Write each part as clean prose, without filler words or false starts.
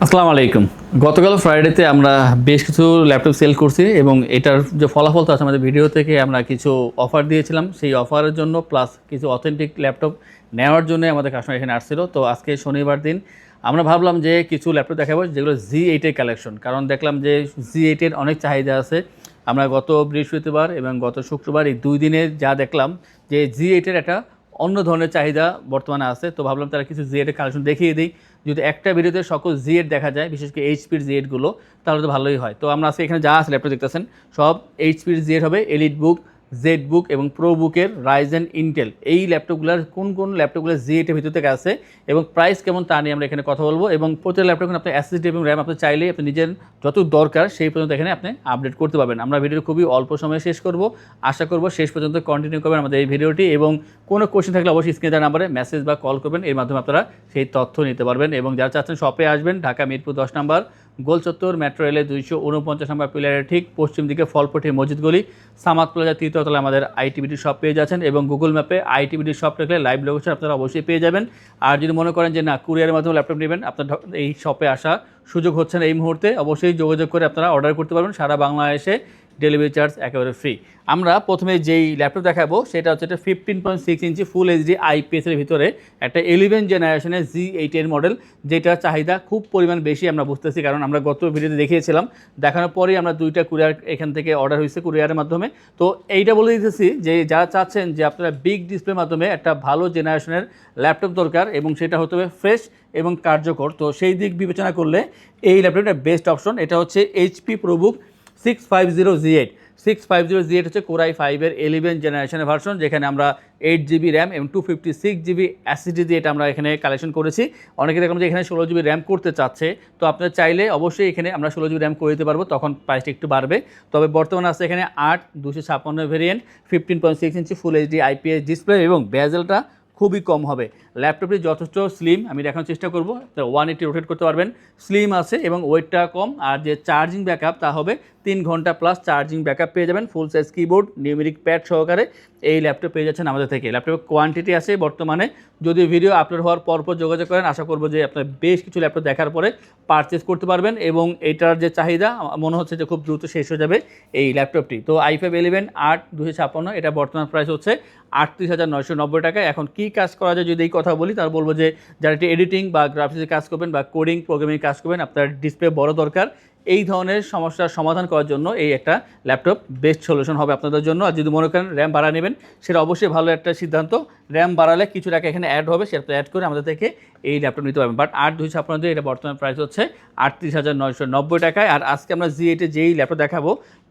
আসসালামু আলাইকুম। গতকাল ফ্রাইডেতে আমরা বেশ কিছু ল্যাপটপ সেল করছি এবং এটার যে ফলাফল তো আছে আমাদের ভিডিও থেকে আমরা কিছু অফার দিয়েছিলাম। সেই অফারের জন্য প্লাস কিছু অথেন্টিক ল্যাপটপ নেওয়ার জন্য আমাদের কাস্টমার এখানে আসছিল। তো আজকে শনিবার দিন আমরা ভাবলাম যে কিছু ল্যাপটপ দেখাবো যেগুলো Z8 এর কালেকশন, কারণ দেখলাম যে Z8 এর অনেক চাহিদা আছে। আমরা গত বৃহস্পতিবার এবং গত শুক্রবার এই 2 দিনে যা দেখলাম যে Z8 এর একটা অন্য ধরনের চাহিদা বর্তমানে আছে। তো ভাবলাম তারা কিছু Z8 এর কালেকশন দেখিয়ে দিই। যদি একটা ভিডিওতে সকল Z8 দেখা যায়, বিশেষ করে এইচপির Z8গুলো, তাহলে তো ভালোই হয়। তো আমরা আজকে এখানে যা আছে ল্যাপটপ দেখতেছেন সব এইচপির Z8 হবে, এলিট বুক, জেড বুক এবং প্রো বুকের রাইজেন ইন্টেল। এই ল্যাপটপগুলোর কোন ল্যাপটপগুলো Z8 এর ভিতর থেকে আছে এবং প্রাইস কেমন তা নিয়ে আমরা এখানে কথা বলবো। এবং প্রতি ল্যাপটপ আপনি এসএসডি এবং র্যাম আপনি চাইলেই আপনি নিজের যত দরকার সেই পর্যন্ত এখানে আপনি আপডেট করতে পারবেন। আমরা ভিডিও খুবই অল্প সময়ে শেষ করব, আশা করব শেষ পর্যন্ত কন্টিনিউ করবেন আমাদের এই ভিডিওটি। এবং কোনো কোশ্চেন থাকলে অবশ্যই স্ক্রিনে দেওয়া নাম্বারে মেসেজ বা কল করবেন, এর মাধ্যমে আপনারা সেই তথ্য নিতে পারবেন। এবং যারা চাচ্ছেন শপে আসবেন, ঢাকা মিরপুর 10 নম্বর গোল চত্বর, মেট্রো রেলের 249 নম্বর পিলারের ঠিক পশ্চিম দিকে ফলপটি মসজিদ গলি, সামাদ প্লাজা তৃতীয়তলা আমাদের আইটিবিডি শপ পেয়ে যাচ্ছেন। এবং গুগল ম্যাপে আইটিবিডি শপ লিখলে লাইভ লোকেশন আপনারা অবশ্যই পেয়ে যাবেন। আর যদি মনে করেন যে না, কুরিয়ারের মাধ্যমে ল্যাপটপ নেবেন, আপনার এই শপে আসা সুযোগ হচ্ছে না এই মুহূর্তে, অবশ্যই যোগাযোগ করে আপনারা অর্ডার করতে পারবেন। সারা বাংলাদেশে ডেলিভারি চার্জ একেবারে ফ্রি। আমরা প্রথমে যেই ল্যাপটপ দেখাবো সেটা হচ্ছে একটা 15.6 ইঞ্চি ফুল এইচডি আইপিএসের ভিতরে একটা 11 জেনারেশনের Z8 এর মডেল, যেটার চাহিদা খুব পরিমাণ বেশি আমরা বুঝতেছি, কারণ আমরা গত ভিডিওতে দেখিয়েছিলাম। দেখানোর পরেই আমরা 2টা কুরিয়ার এখান থেকে অর্ডার হয়েছে কুরিয়ারের মাধ্যমে। তো এইটা বলে দিতেছি যে যারা চাচ্ছেন যে আপনারা বিগ ডিসপ্লের মাধ্যমে একটা ভালো জেনারেশনের ল্যাপটপ দরকার এবং সেটা হতে হবে ফ্রেশ এবং কার্যকর, তো সেই দিক বিবেচনা করলে এই ল্যাপটপটা বেস্ট অপশন। এটা হচ্ছে এইচপি প্রোবুক 650Z8। 650Z8 হচ্ছে কোরাই 5-এর 11 জেনারেশনের ভার্সন, যেখানে আমরা 8GB র্যাম এবং 256GB এসএসডি দিয়ে এটা আমরা এখানে কালেকশন করেছি। অনেকে দেখলাম যে এখানে 16GB র্যাম করতে চাচ্ছে, তো আপনারা চাইলে অবশ্যই এখানে আমরা 16GB র্যাম করে দিতে পারবো, তখন প্রাইসটা একটু বাড়বে। তবে বর্তমানে আছে এখানে 8/256 ভেরিয়েন্ট, 15.6 ইঞ্চি ফুল এইচডি আইপিএস ডিসপ্লে এবং বেজেলটা খুবই কম হবে। ল্যাপটপটি যথেষ্ট স্লিম, আমি দেখানোর চেষ্টা করব। 180 রোটেট করতে পারবেন, স্লিম আছে এবং ওয়েটটা কম। আর যে চার্জিং ব্যাকআপ তা হবে 3 ঘন্টা প্লাস চার্জিং ব্যাকআপ পেয়ে যাবেন। ফুল সাইজ কিবোর্ড, নিউমেরিক প্যাড সহকারে এই ল্যাপটপ পেয়ে যাচ্ছেন আমাদের থেকে। ল্যাপটপের কোয়ান্টিটি আছে বর্তমানে, যদি ভিডিও আপলোড হওয়ার পরপর যোগাযোগ করেন, আশা করব যে আপনার বেশ কিছু ল্যাপটপ দেখার পরে পারচেস করতে পারবেন। এবং এটার যে চাহিদা মনে হচ্ছে যে খুব দ্রুত শেষ হয়ে যাবে এই ল্যাপটপটি। তো i5 11 8/256, এটা বর্তমান প্রাইস হচ্ছে 38,990 টাকা। এখন কি কাজ করা যায় যদি এই কথা বলি, তার বলবো যে যারা একটি এডিটিং বা গ্রাফিক্সের কাজ করবেন বা কোডিং প্রোগ্রামিং কাজ করবেন, আপনার ডিসপ্লে বড় দরকার, এই ধরনের সমস্যার সমাধান করার জন্য এই একটা ল্যাপটপ বেস্ট সলিউশন হবে আপনাদের জন্য। আর যদি মনে করেন র্যাম বাড়া নেবেন, সেটা অবশ্যই ভালো একটা সিদ্ধান্ত। র্যাম বাড়ালে কিছু টাকা এখানে অ্যাড হবে, সেটা অ্যাড করে আমাদের থেকে এই ল্যাপটপ নিতে পারবেন। বাট 8/256 এটা বর্তমান প্রাইস হচ্ছে 38,990 টাকায়। আর আজকে আমরা Z8 যেই ল্যাপটপ দেখাবো,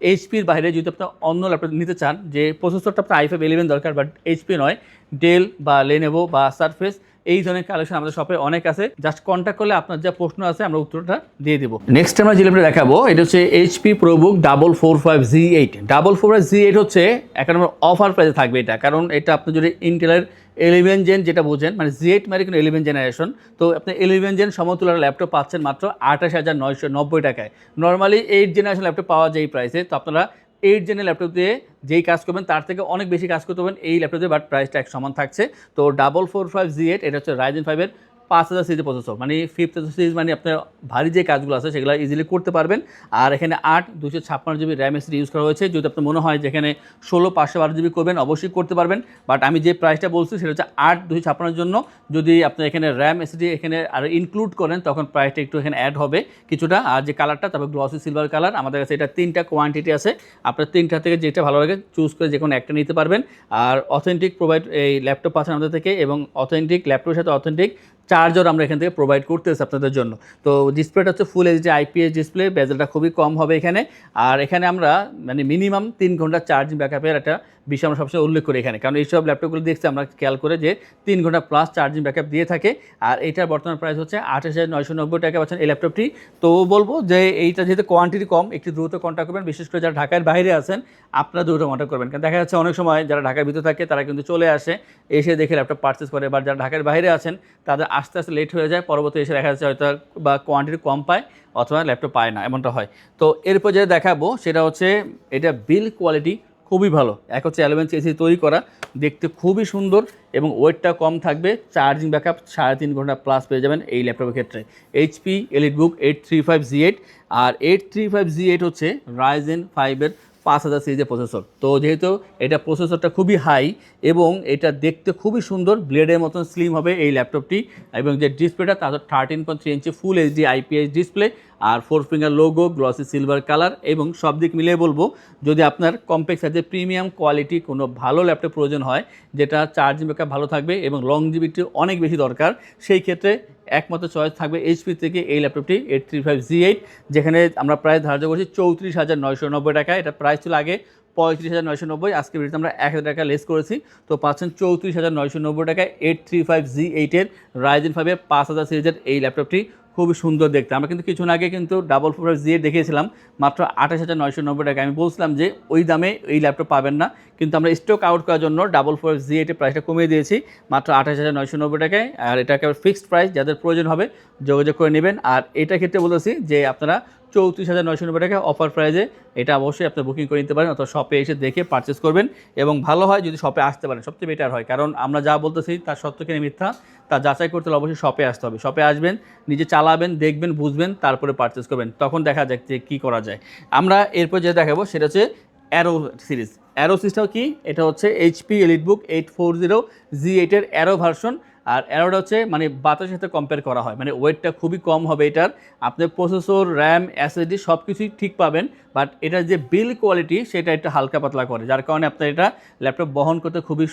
এইচপির বাইরে যদি আপনার অন্য ল্যাপটপ নিতে চান, যে প্রসেসরটা আপনার i5 11 দরকার বাট এইচপি নয়, ডেল বা লেনোভো বা সারফেস, এই ধরনের কালেকশন আমাদের শপে অনেক আছে। জাস্ট কন্ট্যাক্ট করলে আপনার যা প্রশ্ন আছে আমরা উত্তরটা দিয়ে দেবো। নেক্সট আমরা যে ল্যাপটপ দেখাবো এটা হচ্ছে এইচপি প্রোবুক 445Z8। 445Z8 হচ্ছে এক নম্বর অফার প্রাইসে থাকবে এটা, কারণ এটা আপনি যদি ইন্টেলের 11 জেন যেটা বোঝেন, মানে Z8 মানে কিন্তু 11 জেনারেশন, তো আপনি 11 জেন সমতুলার ল্যাপটপ পাচ্ছেন মাত্র 28,990 টাকায়। নর্মালি 8 জেনারেশন ল্যাপটপ পাওয়া যায় এই প্রাইসে, তো আপনারা 8 জেনের ল্যাপটপ দিয়ে যেই কাজ করবেন তার থেকে অনেক বেশি কাজ করতে পারবেন এই ল্যাপটপ দিয়ে, বাট প্রাইসটা এক সমান থাকছে। তো 445Z8 এটা হচ্ছে রাইজেন 5-এর 5000 সিরিজের প্রসেসর, মানে 5th সিরিজ, মানে আপনার ভারী যে কাজগুলো আছে সেগুলো ইজিলি করতে পারবেন। আর এখানে 8/256GB র্যাম এসএসডি ইউজ করা হয়েছে। যদি আপনার মনে হয় যে এখানে 16/512GB করবেন, অবশ্যই করতে পারবেন। বাট আমি যে প্রাইসটা বলছি সেটা হচ্ছে 8/256 জন্য। যদি আপনি এখানে র্যাম এসএসডি এখানে আর ইনক্লুড করেন, তখন প্রাইসটা একটু এখানে অ্যাড হবে কিছুটা। আর যে কালারটা, তবে গ্লসি সিলভার কালার, আমাদের কাছে এটা 3টা কোয়ান্টিটি আছে। আপনার 3টা থেকে যেটা ভালো লাগে চুজ করে যে কোনো একটা নিতে পারবেন। আর অথেন্টিক প্রোভাইড এই ল্যাপটপ পাচ্ছেন আমাদের থেকে, এবং অথেন্টিক ল্যাপটপের সাথে অথেন্টিক চার্জার আমরা এখান থেকে প্রোভাইড করতেছি আপনাদের জন্য। তো ডিসপ্লেটা হচ্ছে ফুল এইচডি আইপিএস ডিসপ্লে, বেজেলটা খুবই কম হবে এখানে। আর এখানে আমরা মানে মিনিমাম 3 ঘন্টা চার্জিং ব্যাকআপের একটা বিষয় আমরা সবসময় উল্লেখ করি এখানে, কারণ এইসব ল্যাপটপগুলো দেখছি আমরা খেয়াল করে যে 3 ঘন্টা প্লাস চার্জিং ব্যাকআপ দিয়ে থাকে। আর এইটার বর্তমান প্রাইস হচ্ছে 28,990 টাকা পাচ্ছেন এই ল্যাপটপটি। তো বলবো যে এইটা যেহেতু কোয়ান্টিটি কম, একটু দ্রুত কন্ট্যাক্ট করবেন, বিশেষ করে যারা ঢাকার বাইরে আছেন আপনারা দ্রুত কন্ট্যাক্ট করবেন। কারণ দেখা যাচ্ছে অনেক সময় যারা ঢাকার ভিতরে থাকে তারা কিন্তু চলে আসে, এসে দেখে ল্যাপটপ পারচেস করে, বা যারা ঢাকার বাইরে আছেন তাদের আস্তে আস্তে লেট হয়ে যায়, পরবর্তী এসে দেখা যাচ্ছে হয়তো বা কোয়ান্টিটি কম পায় অথবা ল্যাপটপ পায় না, এমনটা হয়। তো এরপর যেটা দেখাবো সেটা হচ্ছে এটা বিল কোয়ালিটি খুবই ভালো। এক হচ্ছে অ্যালুমিনিয়াম চেসি তৈরি করা, দেখতে খুবই সুন্দর এবং ওয়েটটা কম থাকবে। চার্জিং ব্যাকআপ 3.5 ঘন্টা প্লাস পেয়ে যাবেন এই ল্যাপটপের ক্ষেত্রে। এইচপি এলিটবুক 835Z8, আর 835Z8 হচ্ছে Ryzen 5-এর 5000 সিরিজের প্রসেসর। তো যেহেতু এটা প্রসেসরটা খুবই হাই এবং এটা দেখতে খুবই সুন্দর, ব্লেডের মতন স্লিম হবে এই ল্যাপটপটি, এবং যে ডিসপ্লেটা তা 13.3 ইঞ্চি ফুল এইচডি আইপিএস ডিসপ্লে, আর 4 finger logo, glossy silver colour, এবং সব দিক মিলিয়ে বলবো যদি আপনার কম্প্যাক্ট সাইজের প্রিমিয়াম কোয়ালিটি কোনো ভালো ল্যাপটপ প্রয়োজন হয় যেটা চার্জিং ব্যাকআপ ভালো থাকবে এবং লংজিভিটি অনেক বেশি দরকার, সেই ক্ষেত্রে একমাত্র চয়েস থাকবে এইচপি থেকে এই ল্যাপটপটি 835Z8, যেখানে আমরা প্রাইস ধার্য করছি 34,990 টাকা। এটা প্রাইস ছিল আগে 35,990, আজকে ভিডিওতে আমরা 1,000 টাকা লেস করেছি, তো পাচ্ছেন 34,990 টাকায় 835Z8-এর Ryzen 5-এর 5000 সিরিজের এই ল্যাপটপটি। খুবই সুন্দর দেখতে। আমরা কিন্তু কিছুক্ষণ আগে কিন্তু 445Z8 দেখিয়েছিলাম মাত্র 28,990 টাকা। আমি বলছিলাম যে ওই দামে এই ল্যাপটপ পাবেন না, কিন্তু আমরা স্টক আউট করার জন্য 445Z8-এর প্রাইসটা কমিয়ে দিয়েছি মাত্র 28,990 টাকায়। আর এটা একেবারে ফিক্সড প্রাইস, যাদের প্রয়োজন হবে যোগাযোগ করে নেবেন। আর এটার ক্ষেত্রে বলেছি যে আপনারা 34,990 টাকা অফার প্রাইজে এটা অবশ্যই আপনি বুকিং করে নিতে পারেন, অথবা শপে এসে দেখে পারচেস করবেন। এবং ভালো হয় যদি শপে আসতে পারেন, সবচেয়ে বেটার হয়, কারণ আমরা যা বলতেছি তার সত্য কিনা মিথ্যা তা যাচাই করতে হলে অবশ্যই শপে আসতে হবে। শপে আসবেন, নিজে চালাবেন, দেখবেন, বুঝবেন, তারপরে পারচেস করবেন, তখন দেখা যাক যে কী করা যায়। আমরা এরপর যেটা দেখাবো সেটা হচ্ছে অ্যারো সিরিজ। অ্যারো সিরিজটাও কি, এটা হচ্ছে এইচপি এলিটবুক 840Z8-এর অ্যারো ভার্সন। আর অ্যারোটা হচ্ছে মানে বাতাসের সাথে কম্পেয়ার করা হয়, মানে ওয়েটটা খুবই কম হবে এটার। আপনার প্রসেসর, র্যাম, এসএসডি সব কিছুই ঠিক পাবেন, বাট এটার যে বিল কোয়ালিটি সেটা একটু হালকা পাতলা করে, যার কারণে আপনার এটা ল্যাপটপ বহন করতে খুবই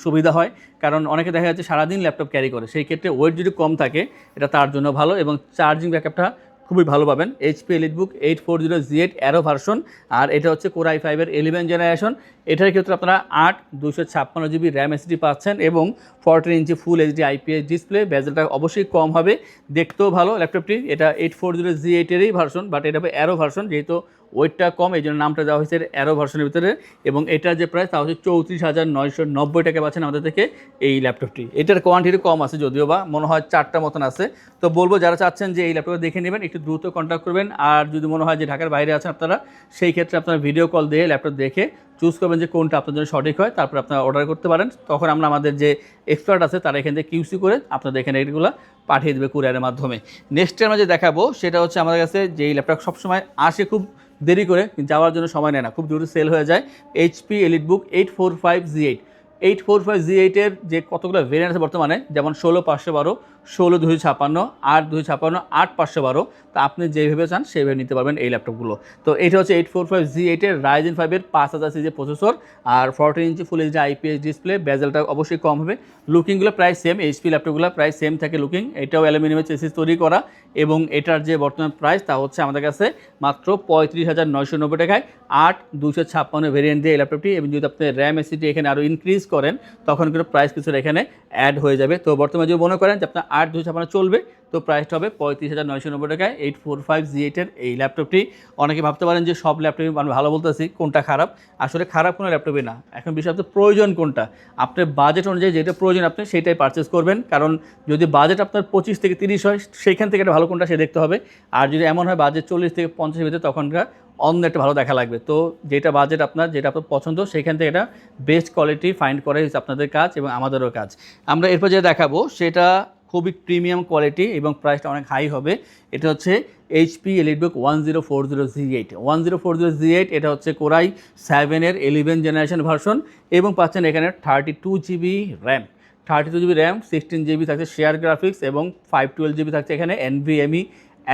সুবিধা হয়। কারণ অনেকে দেখা যাচ্ছে সারাদিন ল্যাপটপ ক্যারি করে, সেই ক্ষেত্রে ওয়েট যদি কম থাকে এটা তার জন্য ভালো, এবং চার্জিং ব্যাকআপটা খুবই ভালো পাবেন। HP EliteBook 840Z8 Aero version, আর এটা হচ্ছে কোর i5-এর 11 জেনারেশন। এটার ক্ষেত্রে আপনারা 8/256 র্যাম এসএসডি পাচ্ছেন এবং 14 inch full HD IPS display. বেজেলটা অবশ্যই কম হবে, দেখতেও ভালো ল্যাপটপটি। এটা 840Z8-এরই ভার্সন, বাট এটা হবে অ্যারো ভার্সন, যেহেতু ওয়েটটা কম এই জন্য নামটা দেওয়া হয়েছে অ্যারো ভার্সনের ভিতরে। এবং এটার যে প্রাইস তা হচ্ছে 34,990 টাকা পাচ্ছেন আমাদের থেকে এই ল্যাপটপটি। এটার কোয়ান্টিটি কম আছে যদিও বা, মনে হয় 4টা মতন আছে। তো বলবো যারা চাচ্ছেন যে এই ল্যাপটপটা দেখে নেবেন একটু দ্রুত কন্ট্যাক্ট করবেন। আর যদি মনে হয় যে ঢাকার বাইরে আছেন আপনারা, সেই ক্ষেত্রে আপনারা ভিডিও কল দিয়ে ল্যাপটপ দেখে চুজ করবেন যে কোনটা আপনার জন্য সঠিক হয়, তারপর আপনারা অর্ডার করতে পারেন। তখন আমরা আমাদের যে এক্সপার্ট আছে তারা এখান থেকে কিউসি করে আপনাদের এখানে এগুলো পাঠিয়ে দেবে কুরিয়ারের মাধ্যমে। নেক্সটের মাঝে দেখাবো সেটা হচ্ছে আমাদের কাছে যে এই ল্যাপটপ সবসময় আসে খুব দেরি করে, যাওয়ার জন্য সময় নেয় না, খুব দ্রুত সেল হয়ে যায়। HP EliteBook 845Z8। 845Z8-এর যে কতগুলো ভেরিয়েন্ট আছে বর্তমানে, যেমন 16,512, 16,256, 8,256, 8,512, তা আপনি যেভাবে চান সেইভাবে নিতে পারবেন এই ল্যাপটপগুলো। তো এটা হচ্ছে 845Z8-এর Ryzen 5-এর 5000 সিরিজের প্রসেসর, আর 14 inch full HD IPS display. বেজেলটা অবশ্যই কম হবে। লুকিংগুলো প্রায় সেম, এইচপি ল্যাপটপগুলো প্রায় সেম থাকে লুকিং। এটাও অ্যালুমিনিয়ামের চেসিস তৈরি করা, এবং এটার যে বর্তমান প্রাইস তা হচ্ছে আমাদের কাছে মাত্র 35,990 টাকায় 8/256 ভেরিয়েন্ট দিয়ে এই ল্যাপটপটি। এবং যদি আপনি র্যাম এসএসডি এখানে আরও ইনক্রিজ করেন তখন কিন্তু প্রাইস কিছুটা এখানে অ্যাড হয়ে যাবে। তো বর্তমানে যদি মনে করেন যে আপনার 8/256 চলবে, তো প্রাইসটা হবে 35,990 টাকায় 845Z8-এর এই ল্যাপটপটি। অনেকে ভাবতে পারেন যে সব ল্যাপটপই আমি ভালো বলতেছি, কোনটা খারাপ। আসলে খারাপ কোনো ল্যাপটপই না, এখন বিষয় আপনার প্রয়োজন কোনটা, আপনার বাজেট অনুযায়ী যেটা প্রয়োজন আপনি সেটাই পারচেস করবেন। কারণ যদি বাজেট আপনার 25 থেকে 30 হয়, সেইখান থেকে একটা ভালো কোনটা সে দেখতে হবে। আর যদি এমন হয় বাজেট 40 থেকে 50-এর ভিতরে, তখনকার অন্য একটা ভালো দেখা লাগবে। তো যেটা বাজেট আপনার, যেটা আপনার পছন্দ, সেইখান থেকে এটা বেস্ট কোয়ালিটি ফাইন্ড করাই হচ্ছে আপনাদের কাজ এবং আমাদেরও কাজ। আমরা এরপর যেটা দেখাবো সেটা খুবই প্রিমিয়াম কোয়ালিটি এবং প্রাইসটা অনেক হাই হবে। এটা হচ্ছে এইচপি এলিটবুক 1040Z8। 1040Z8 এটা হচ্ছে কোর i7-এর 11 জেনারেশন ভার্সন, এবং পাচ্ছেন এখানে 32GB RAM. 32GB RAM, 16GB থাকছে শেয়ার গ্রাফিক্স, এবং 512GB থাকছে এখানে NVMe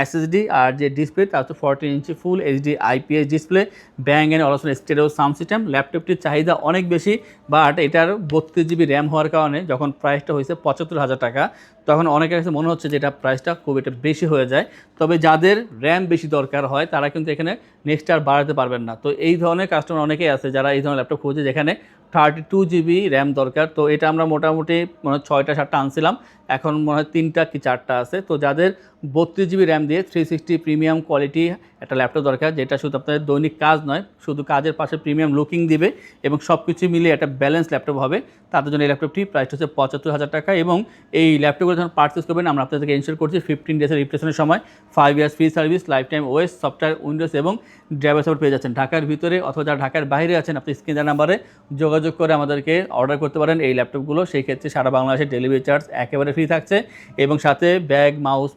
এসএসডি। আর যে ডিসপ্লে তা হচ্ছে 14 inch full HD IPS display, Bang and also stereo sound system. ল্যাপটপটির চাহিদা অনেক বেশি, বাট এটার 32GB র্যাম হওয়ার কারণে যখন প্রাইসটা হয়েছে 75,000 টাকা, তখন অনেকের কাছে মনে হচ্ছে যে এটা প্রাইসটা খুব একটা বেশি হয়ে যায়। তবে যাদের র্যাম বেশি দরকার হয় তারা কিন্তু এখানে নেক্সট আর বাড়াতে পারবেন না। তো এই ধরনের কাস্টমার অনেকেই আছে যারা এই ধরনের ল্যাপটপ খুঁজে যেখানে 32GB র্যাম দরকার। তো এটা আমরা মোটামুটি মনে হয় 6টা-7টা আনছিলাম, এখন মনে হয় 3টা কি 4টা আছে। তো যাদের 32GB র্যাম দিয়ে 360 প্রিমিয়াম কোয়ালিটি একটা ল্যাপটপ দরকার, যেটা শুধু আপনাদের দৈনিক কাজ নয়, শুধু কাজের পাশে প্রিমিয়াম লুকিং দিবে এবং সব কিছু মিলিয়ে একটা ব্যালেন্স ল্যাপটপ হবে তাদের জন্য এই ল্যাপটপটি প্রাইস হচ্ছে 75,000 টাকা। এবং এই ল্যাপটপগুলো যখন পারচেস করবেন আমরা আপনাদেরকে ইনশিওর করছি 15 ডেজের রিপ্লেসমেন্টের সময় 5 years free service, life time OS, software, Windows এবং ড্রাইভার সাপোর্ট পেয়ে যাচ্ছেন। ঢাকার ভিতরে অথবা যারা ঢাকার বাইরে আছেন আপনি স্ক্রিনের নাম্বারে যোগাযোগ করে আমাদেরকে অর্ডার করতে পারেন এই ল্যাপটপগুলো। সেই ক্ষেত্রে সারা বাংলাদেশের ডেলিভারি চার্জ একেবারে ফ্রি থাকছে এবং সাথে ব্যাগ,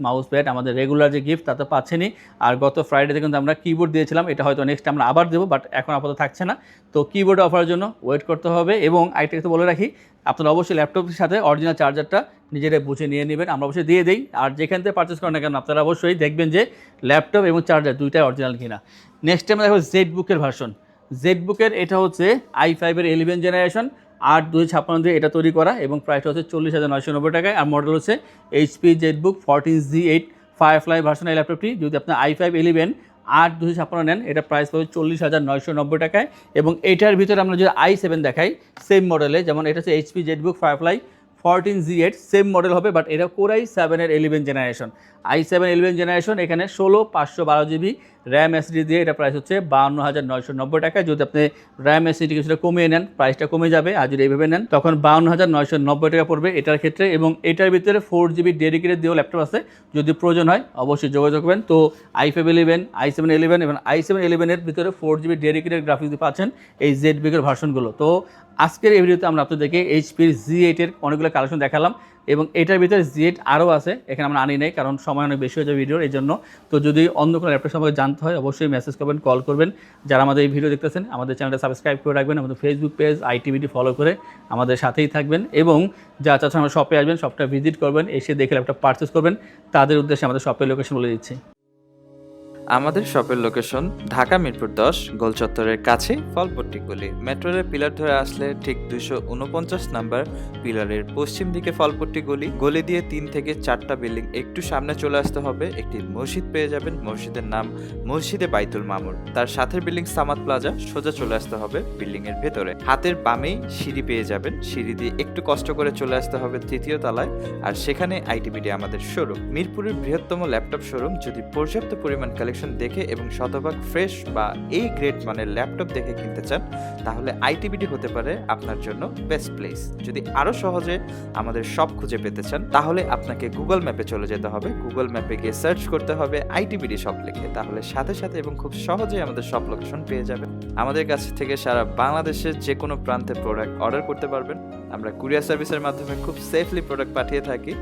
মাউস প্যাড আমাদের রেগুলার যে গিফট তা তো পাচ্ছেনই। আর গত ফ্রাইডেতে কিন্তু আমরা কিবোর্ড দিয়েছিলাম, এটা হয়তো নেক্সট আমরা আবার দেবো, বাট এখন আপাতত থাকছে না। তো কিবোর্ড অফারের জন্য ওয়েট করতে হবে। এবং আরেকটা কথা বলে রাখি, আপনারা অবশ্যই ল্যাপটপের সাথে অরিজিনাল চার্জারটা নিজেরাই বুঝে নিয়ে নেবেন, আমরা অবশ্যই দিয়ে দিই। আর যেখান থেকে পারচেস করেন না কেন আপনারা অবশ্যই দেখবেন যে ল্যাপটপ এবং চার্জার দুইটাই অরিজিনাল কিনা। নেক্সট টাইম দেখো জেডবুকের ভার্সন। জেডবুকের এটা হচ্ছে i5-এর 11 জেনারেশন 8/256 দিয়ে এটা তৈরি করা এবং প্রাইসটা হচ্ছে 40,990 টাকায়। আর মডেল হচ্ছে HP ZBook 14Z8 firefly version. এই ল্যাপটপটি যদি আপনি i5-11 8/256 নেন এটা প্রাইস পাবে 40,990 টাকায়। এবং এটার ভিতরে আমরা যদি i7 দেখাই সেম মডেলে, যেমন এটা হচ্ছে HP ZBook firefly 14Z8 same model হবে, বাট এটা কোরাই 7-এর 11 জেনারেশন। i7 11 জেনারেশন, এখানে 16/512 GB র্যাম এসডি দিয়ে এটা প্রাইস হচ্ছে 52,990 টাকা। যদি আপনি র্যাম এসডি কিছুটা কমিয়ে নেন প্রাইসটা কমে যাবে, আর যদি এইভাবে নেন তখন 52,990 টাকা পড়বে এটার ক্ষেত্রে। এবং এটার ভিতরে 4GB ডেডিকেটেড দিয়েও ল্যাপটপ আছে, যদি প্রয়োজন হয় অবশ্যই যোগাযোগ করবেন। তো i5-11, i7-11 এবং i7-11-এর ভিতরে 4GB ডেডিকেটেড গ্রাফিক্স পাচ্ছেন এই জেডবুকের ভার্সনগুলো। তো আজকের এই ভিডিওতে আমরা আপনাদেরকে এইচপির Z8-এর অনেকগুলো কালেকশন দেখালাম এবং এটার ভিতরে Z8 আরও আছে, এখানে আমরা আনি নাই কারণ সময় অনেক বেশি হয়ে যাবে ভিডিওর এই জন্য। তো যদি অন্য কোনো ল্যাপটপ সম্পর্কে জানতে হয় অবশ্যই মেসেজ করবেন, কল করবেন। যারা আমাদের এই ভিডিও দেখতেছেন আমাদের চ্যানেলটা সাবস্ক্রাইব করে রাখবেন, আমাদের ফেসবুক পেজ ITBD ফলো করে আমাদের সাথেই থাকবেন। এবং যা চাচ্ছেন আমরা শপে আসবেন, শপটা ভিজিট করবেন, এসে দেখে ল্যাপটপ পারচেস করবেন। তাদের উদ্দেশ্যে আমাদের শপের লোকেশন বলে দিচ্ছি। আমাদের শপের লোকেশন ঢাকা মিরপুর 10 গোল চত্বরের কাছে ফলপট্টি গলি। মেট্রো রেল পিলার ধরে আসলে ঠিক 249 নাম্বার পিলারের পশ্চিম দিকে ফলপট্টি গলি। গলি দিয়ে 3 থেকে 4টা বিল্ডিং একটু সামনে চলে আসতে হবে, একটি মসজিদ পেয়ে যাবেন। মসজিদের নাম মসজিদে বাইতুল মামুর। তার সাথের বিল্ডিং সামাদ প্লাজা, সোজা চলে আসতে হবে বিল্ডিং এর ভেতরে। হাতের বামেই সিঁড়ি পেয়ে যাবেন, সিঁড়ি দিয়ে একটু কষ্ট করে চলে আসতে হবে 3য় তলায়, আর সেখানে ITBD আমাদের শোরুম। মিরপুরের বৃহত্তম ল্যাপটপ শোরুম। যদি পর্যাপ্ত পরিমাণ কালেকশন দেখে এবং শতভাগ ফ্রেশ বা এই গ্রেড মানের ল্যাপটপ দেখে কিনতে চান তাহলে ITBD হতে পারে আপনার জন্য বেস্ট প্লেস। যদি আরো সহজে আমাদের শপ খুঁজে পেতে চান তাহলে আপনাকে গুগল ম্যাপে চলে যেতে হবে। গুগল ম্যাপে গিয়ে সার্চ করতে হবে ITBD শপ লিখে, তাহলে সাথে সাথে এবং খুব সহজেই আমাদের শপ লোকেশন পেয়ে যাবেন। আমাদের কাছ থেকে সারা বাংলাদেশের যে কোনো প্রান্তে প্রোডাক্ট অর্ডার করতে পারবেন। আমরা কুরিয়ার সার্ভিসের মাধ্যমে খুব সেফলি প্রোডাক্ট পাঠিয়ে থাকি।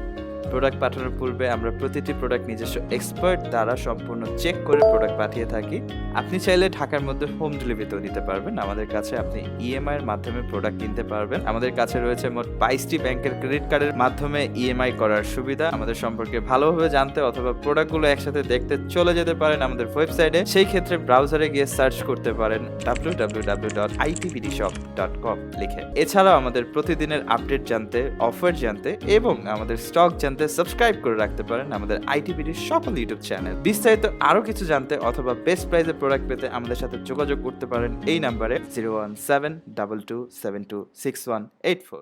প্রোডাক্ট পাঠানোর পূর্বে আমরা প্রতিটি প্রোডাক্ট নিজস্ব এক্সপার্ট দ্বারা সম্পূর্ণ চেক করে প্রোডাক্ট পাঠিয়ে থাকি। আপনি চাইলে ঢাকার মধ্যে হোম ডেলিভারিতেও নিতে পারবেন। আমাদের কাছে আপনি EMI এর মাধ্যমে প্রোডাক্ট কিনতে পারবেন। আমাদের কাছে রয়েছে মোট 22টি ব্যাংকের ক্রেডিট কার্ডের মাধ্যমে EMI করার সুবিধা। আমাদের সম্পর্কে ভালোভাবে জানতে অথবা প্রোডাক্টগুলো একসাথে দেখতে চলে যেতে পারেন আমাদের ওয়েবসাইটে। সেই ক্ষেত্রে ব্রাউজারে গিয়ে সার্চ করতে পারেন www.itbdshop.com লিখে। এছাড়াও আমাদের প্রতিদিনের আপডেট জানতে, অফার জানতে এবং আমাদের স্টক জানতে সাবস্ক্রাইব করে রাখতে পারেন আমাদের ITBD সকল ইউটিউব চ্যানেল। বিস্তারিত আরো কিছু জানতে অথবা বেস্ট প্রাইসে প্রোডাক্ট পেতে আমাদের সাথে যোগাযোগ করতে পারেন এই নাম্বারে 01722726184।